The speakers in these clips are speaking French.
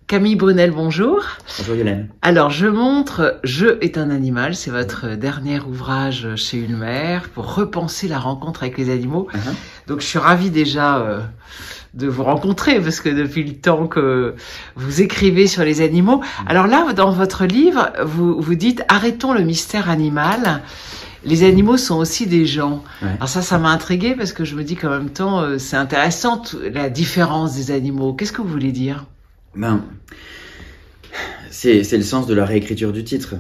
Camille Brunel, bonjour. Bonjour Yolène. Alors, je montre Je est un animal, c'est votre dernier ouvrage chez Ulmer pour repenser la rencontre avec les animaux. Donc, je suis ravie déjà de vous rencontrer parce que depuis le temps que vous écrivez sur les animaux. Alors là, dans votre livre, vous dites « Arrêtons le mystère animal ». Les animaux sont aussi des gens. Ouais. Alors ça m'a intriguée parce que je me dis qu'en même temps, c'est intéressant la différence des animaux. Qu'est-ce que vous voulez dire ? C'est le sens de la réécriture du titre,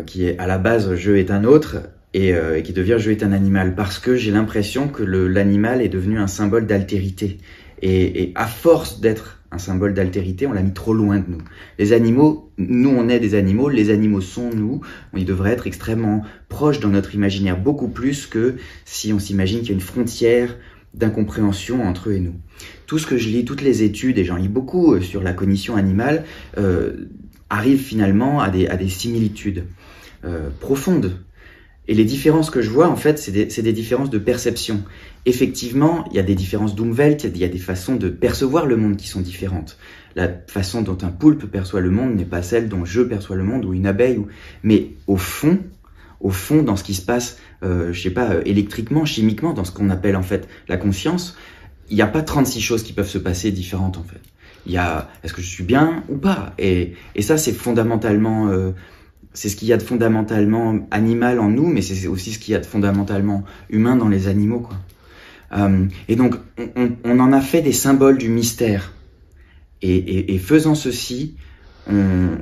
qui est à la base « Je est un autre » et qui devient « Je est un animal », parce que j'ai l'impression que l'animal est devenu un symbole d'altérité. Et à force d'être un symbole d'altérité, on l'a mis trop loin de nous. Les animaux, nous on est des animaux, les animaux sont nous, ils devraient être extrêmement proches dans notre imaginaire, beaucoup plus que si on s'imagine qu'il y a une frontière d'incompréhension entre eux et nous. Tout ce que je lis, toutes les études, et j'en lis beaucoup sur la cognition animale, arrivent finalement à des similitudes profondes. Et les différences que je vois, en fait, c'est des différences de perception. Effectivement, il y a des différences d'Umwelt, il y a des façons de percevoir le monde qui sont différentes. La façon dont un poulpe perçoit le monde n'est pas celle dont je perçois le monde, ou une abeille. Mais au fond, dans ce qui se passe, électriquement, chimiquement, dans ce qu'on appelle en fait la conscience, il n'y a pas 36 choses qui peuvent se passer différentes en fait. Il y a, est-ce que je suis bien ou pas ? Et ça, c'est fondamentalement... c'est ce qu'il y a de fondamentalement animal en nous, mais c'est aussi ce qu'il y a de fondamentalement humain dans les animaux, quoi. Et donc, on en a fait des symboles du mystère. Et faisant ceci,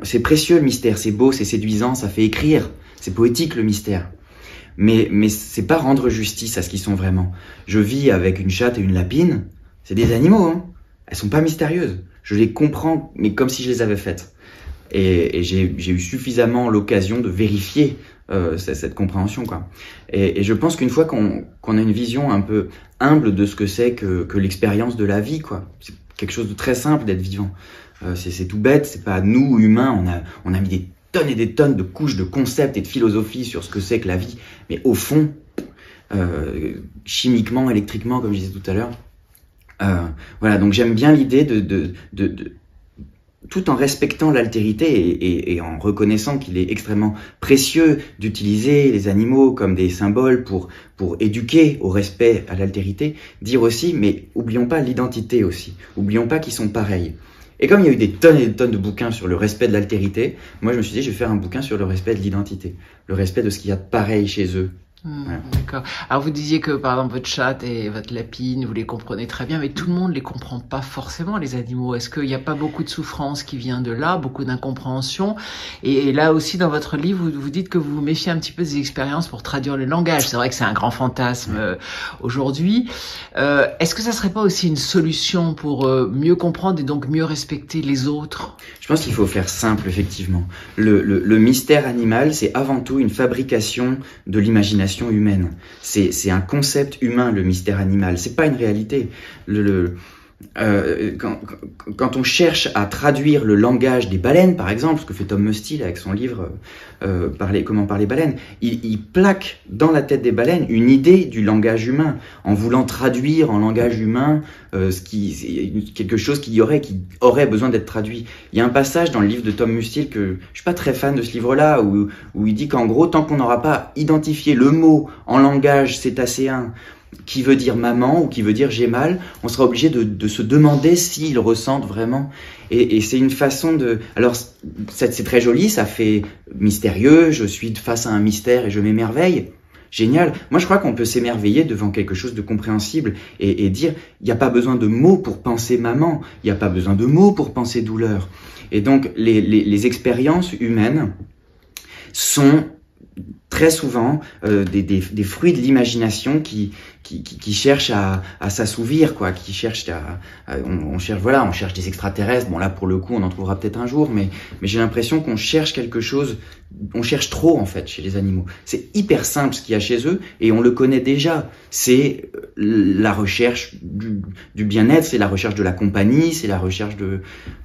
c'est précieux le mystère, c'est beau, c'est séduisant, ça fait écrire, c'est poétique le mystère. Mais c'est pas rendre justice à ce qu'ils sont vraiment. Je vis avec une chatte et une lapine, c'est des animaux, hein. Elles sont pas mystérieuses. Je les comprends, mais comme si je les avais faites. Et j'ai eu suffisamment l'occasion de vérifier cette compréhension, quoi. Et je pense qu'une fois qu'on a une vision un peu humble de ce que c'est que l'expérience de la vie, quoi, c'est quelque chose de très simple d'être vivant. C'est tout bête, c'est pas nous humains, on a mis des tonnes et des tonnes de couches de concepts et de philosophie sur ce que c'est que la vie, mais au fond, chimiquement, électriquement, comme je disais tout à l'heure, voilà. Donc j'aime bien l'idée de tout en respectant l'altérité et en reconnaissant qu'il est extrêmement précieux d'utiliser les animaux comme des symboles pour éduquer au respect à l'altérité, dire aussi, mais oublions pas l'identité aussi, oublions pas qu'ils sont pareils. Et comme il y a eu des tonnes et des tonnes de bouquins sur le respect de l'altérité, moi je me suis dit je vais faire un bouquin sur le respect de l'identité, le respect de ce qu'il y a de pareil chez eux. Voilà. D'accord. Alors vous disiez que par exemple votre chatte et votre lapine, vous les comprenez très bien, mais tout le monde les comprend pas forcément, les animaux. Est-ce qu'il n'y a pas beaucoup de souffrance qui vient de là, beaucoup d'incompréhension ? Et là aussi dans votre livre, vous dites que vous vous méfiez un petit peu des expériences pour traduire le langage. C'est vrai que c'est un grand fantasme aujourd'hui. Est-ce que ça serait pas aussi une solution pour mieux comprendre et donc mieux respecter les autres ? Je pense qu'il faut faire simple, effectivement. Le mystère animal, c'est avant tout une fabrication de l'imagination humaine. C'est un concept humain, le mystère animal. C'est pas une réalité. Quand on cherche à traduire le langage des baleines, par exemple, ce que fait Tom Mustill avec son livre Comment parler baleines, il plaque dans la tête des baleines une idée du langage humain, en voulant traduire en langage humain quelque chose qui aurait besoin d'être traduit. Il y a un passage dans le livre de Tom Mustill que je suis pas très fan de ce livre-là, où il dit qu'en gros, tant qu'on n'aura pas identifié le mot en langage cétacéen qui veut dire maman ou qui veut dire j'ai mal, on sera obligé de se demander s'ils ressentent vraiment. Et c'est une façon de... Alors, c'est très joli, ça fait mystérieux, je suis face à un mystère et je m'émerveille. Génial. Moi, je crois qu'on peut s'émerveiller devant quelque chose de compréhensible et dire, il n'y a pas besoin de mots pour penser maman, il n'y a pas besoin de mots pour penser douleur. Et donc, les expériences humaines sont très souvent des fruits de l'imagination qui cherchent à s'assouvir, quoi, qui cherchent on cherche des extraterrestres. Bon là pour le coup on en trouvera peut-être un jour, mais j'ai l'impression qu'on cherche quelque chose, on cherche trop en fait chez les animaux. C'est hyper simple ce qu'il y a chez eux et on le connaît déjà. C'est la recherche du bien-être, c'est la recherche de la compagnie, c'est la recherche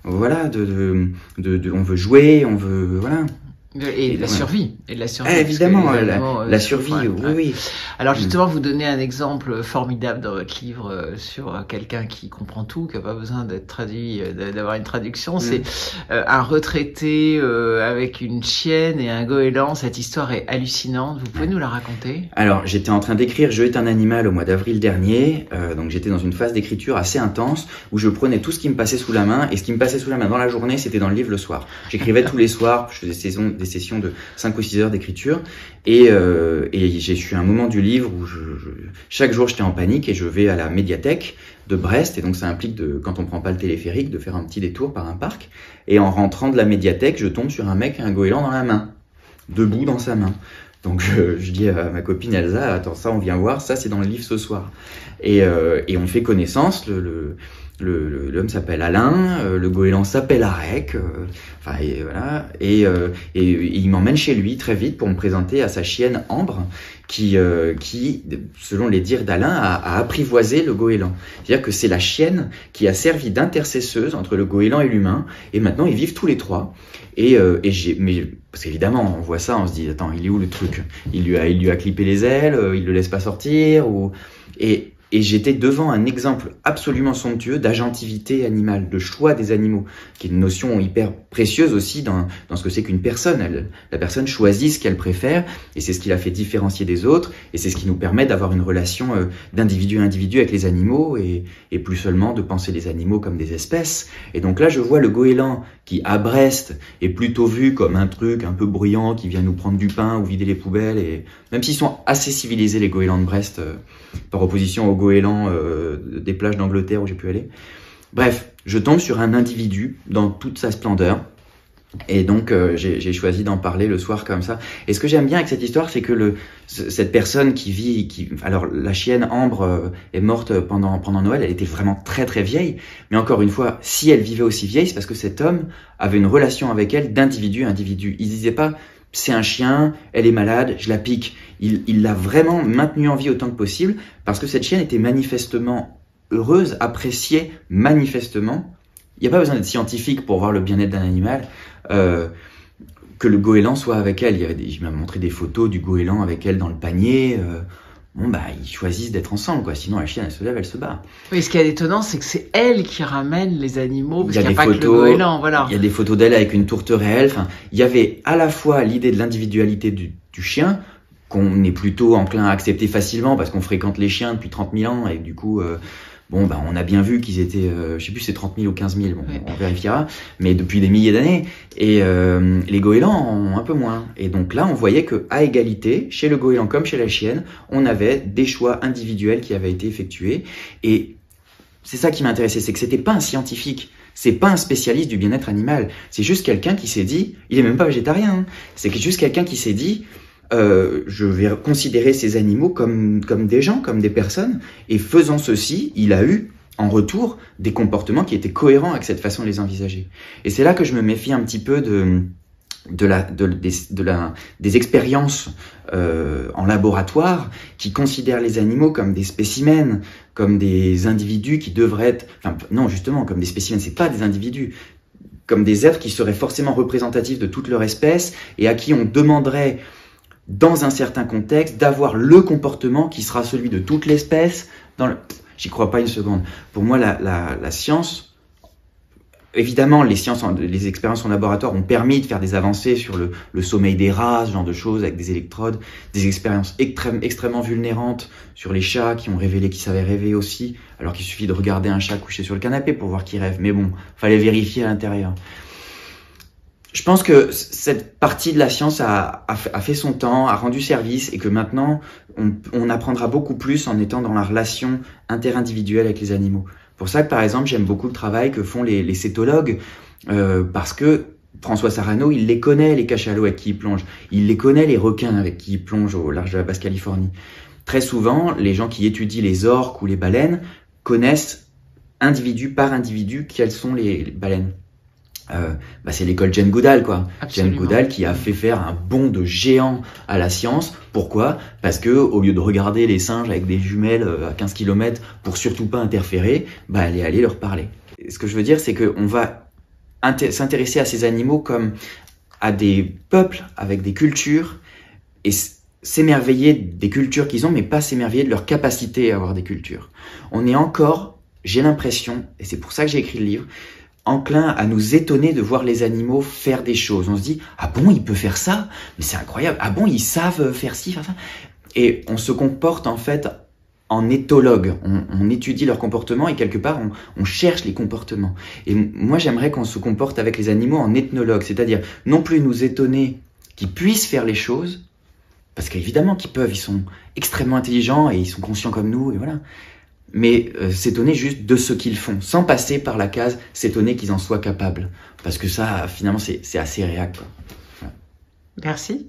on veut jouer, on veut voilà. Et de la survie. Et de la survie. Évidemment, la survie, oui. Alors justement, vous donnez un exemple formidable dans votre livre sur quelqu'un qui comprend tout, qui n'a pas besoin d'être traduit, d'avoir une traduction. C'est un retraité avec une chienne et un goéland. Cette histoire est hallucinante. Vous pouvez nous la raconter? Alors, j'étais en train d'écrire Je est un animal au mois d'avril dernier. Donc j'étais dans une phase d'écriture assez intense où je prenais tout ce qui me passait sous la main. Et ce qui me passait sous la main dans la journée, c'était dans le livre le soir. J'écrivais tous les soirs. Je faisais des sessions de 5 ou 6 heures d'écriture et je suis à un moment du livre où chaque jour j'étais en panique et je vais à la médiathèque de Brest et donc ça implique quand on prend pas le téléphérique de faire un petit détour par un parc et en rentrant de la médiathèque je tombe sur un mec un goéland dans la main, debout dans sa main. Donc je dis à ma copine Elsa, attends ça on vient voir, ça c'est dans le livre ce soir et on fait connaissance. L'homme s'appelle Alain, le goéland s'appelle Arek, voilà, et il m'emmène chez lui très vite pour me présenter à sa chienne Ambre, qui selon les dires d'Alain, a apprivoisé le goéland. C'est-à-dire que c'est la chienne qui a servi d'intercesseuse entre le goéland et l'humain, et maintenant ils vivent tous les trois. Mais parce qu'évidemment on voit ça, on se dit attends il est où le truc? Il lui a clippé les ailes, il le laisse pas sortir et j'étais devant un exemple absolument somptueux d'agentivité animale, de choix des animaux, qui est une notion hyper précieuse aussi dans ce que c'est qu'une personne. La personne choisit ce qu'elle préfère, et c'est ce qui la fait différencier des autres, et c'est ce qui nous permet d'avoir une relation d'individu à individu avec les animaux, et plus seulement de penser les animaux comme des espèces. Et donc là, je vois le goéland qui, à Brest, est plutôt vu comme un truc un peu bruyant qui vient nous prendre du pain ou vider les poubelles, et même s'ils sont assez civilisés, les goélands de Brest, par opposition aux goélands des plages d'Angleterre où j'ai pu aller. Bref, je tombe sur un individu dans toute sa splendeur. Et donc j'ai choisi d'en parler le soir comme ça. Et ce que j'aime bien avec cette histoire, c'est que cette personne alors la chienne Ambre est morte pendant Noël. Elle était vraiment très très vieille. Mais encore une fois, si elle vivait aussi vieille, c'est parce que cet homme avait une relation avec elle d'individu à individu. Il disait pas c'est un chien, elle est malade, je la pique. Il l'a vraiment maintenue en vie autant que possible parce que cette chienne était manifestement heureuse, appréciée manifestement. Il n'y a pas besoin d'être scientifique pour voir le bien-être d'un animal. Que le goéland soit avec elle. Il m'a montré des photos du goéland avec elle dans le panier. Ils choisissent d'être ensemble, quoi. Sinon, la chienne, elle se lève, elle se bat. Oui, ce qui est étonnant, c'est que c'est elle qui ramène les animaux, parce qu'il n'y a pas que le goéland, voilà. Il y a des photos d'elle avec une tourterelle. Enfin, il y avait à la fois l'idée de l'individualité du chien, qu'on est plutôt enclin à accepter facilement, parce qu'on fréquente les chiens depuis 30 000 ans, et du coup... on a bien vu qu'ils étaient, je sais plus si c'est 30 000 ou 15 000, on vérifiera, mais depuis des milliers d'années. Et les goélands ont un peu moins. Et donc là, on voyait que à égalité, chez le goéland comme chez la chienne, on avait des choix individuels qui avaient été effectués. Et c'est ça qui m'intéressait, c'est que c'était pas un scientifique. C'est pas un spécialiste du bien-être animal. C'est juste quelqu'un qui s'est dit, il est même pas végétarien, hein. C'est juste quelqu'un qui s'est dit, je vais considérer ces animaux comme des gens, comme des personnes, et faisant ceci, il a eu en retour des comportements qui étaient cohérents avec cette façon de les envisager. Et c'est là que je me méfie un petit peu des expériences en laboratoire qui considèrent les animaux comme des spécimens, comme des individus qui devraient être... Enfin, non, justement, comme des spécimens, c'est pas des individus, comme des êtres qui seraient forcément représentatifs de toute leur espèce et à qui on demanderait dans un certain contexte, d'avoir le comportement qui sera celui de toute l'espèce. J'y crois pas une seconde. Pour moi, la science, évidemment, les expériences en laboratoire ont permis de faire des avancées sur le sommeil des rats, ce genre de choses, avec des électrodes, des expériences extrêmement vulnérantes sur les chats qui ont révélé qu'ils savaient rêver aussi, alors qu'il suffit de regarder un chat couché sur le canapé pour voir qu'il rêve. Mais bon, fallait vérifier à l'intérieur. Je pense que cette partie de la science a fait son temps, a rendu service et que maintenant, on apprendra beaucoup plus en étant dans la relation interindividuelle avec les animaux. Pour ça que, par exemple, j'aime beaucoup le travail que font les cétologues parce que François Sarano, il les connaît, les cachalots avec qui il plonge. Il les connaît, les requins avec qui il plonge au large de la Basse-Californie. Très souvent, les gens qui étudient les orques ou les baleines connaissent individu par individu quelles sont les baleines. C'est l'école Jane Goodall, quoi. Absolument. Jane Goodall qui a fait faire un bond de géant à la science. Pourquoi? Parce que au lieu de regarder les singes avec des jumelles à 15 km pour surtout pas interférer, elle est allée leur parler. Et ce que je veux dire, c'est qu'on va s'intéresser à ces animaux comme à des peuples avec des cultures et s'émerveiller des cultures qu'ils ont, mais pas s'émerveiller de leur capacité à avoir des cultures. On est encore, j'ai l'impression, et c'est pour ça que j'ai écrit le livre, enclin à nous étonner de voir les animaux faire des choses. On se dit, ah bon, il peut faire ça? Mais c'est incroyable. Ah bon, ils savent faire ci, faire ça? Et on se comporte en fait en éthologue. On étudie leur comportement et quelque part, on cherche les comportements. Et moi, j'aimerais qu'on se comporte avec les animaux en ethnologue, c'est-à-dire non plus nous étonner qu'ils puissent faire les choses, parce qu'évidemment qu'ils peuvent, ils sont extrêmement intelligents et ils sont conscients comme nous, et voilà. Mais s'étonner juste de ce qu'ils font, sans passer par la case s'étonner qu'ils en soient capables. Parce que ça, finalement, c'est assez réac, quoi. Merci.